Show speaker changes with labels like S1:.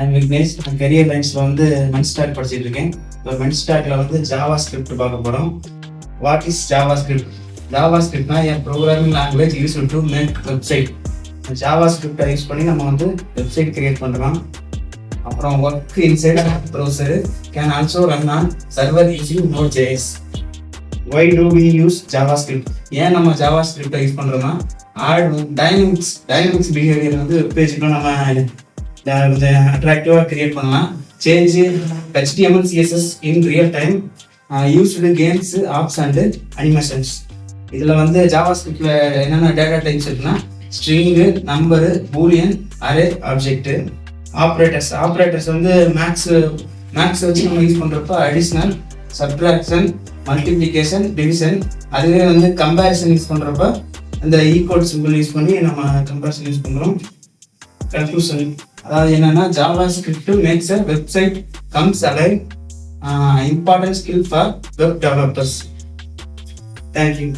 S1: I'm Vignesh. நான் career லைன்ஸில் வந்து மென்ஸ்டாக் படிச்சுட்டு இருக்கேன். இப்போ மென்ஸ்டாக்ல வந்து ஜாவா ஸ்கிரிப்ட் பார்க்க போகிறோம். What is JavaScript? ஜாவா ஸ்கிரிப்ட்னா an programming language use to make website. ஜாவா ஸ்கிரிப்டை யூஸ் பண்ணி நம்ம வந்து வெப்சைட் கிரியேட் பண்ணுறோம். அப்புறம் work inside browser can also run on server using Node.js. Why do we use JavaScript? ஏன் நம்ம ஜாவா ஸ்கிரிப்டை யூஸ் பண்ணுறோம்னா டைனமிக்ஸ் பிஹேவியர் வந்து பேஜுக்குள்ள நம்ம கொஞ்சம் அட்ராக்டிவாக கிரியேட் பண்ணலாம். Change HTML CSS in real time, used games, apps and animations. இதில் வந்து ஜாவா ஸ்கிரிப்டில் என்னென்ன டேட்டா டைப்ஸ் இருக்குன்னா string, number, Boolean, array, object. Operators வந்து மேக்ஸ் வச்சு நம்ம யூஸ் பண்ணுறப்ப அடிஷ்னல், சப்ட்ராக்ஷன், மல்டிப்ளிகேஷன், டிவிஷன். அதுவே வந்து கம்பேரிசன் யூஸ் பண்ணுறப்ப இந்த ஈக்குவல் சிம்பிள் யூஸ் பண்ணி நம்ம கம்பேரிசன் யூஸ் பண்ணுறோம். கன்க்ளூஷன் அதாவது என்னன்னா Java script maths a website comes alive. Important skill for web developers. Thank you.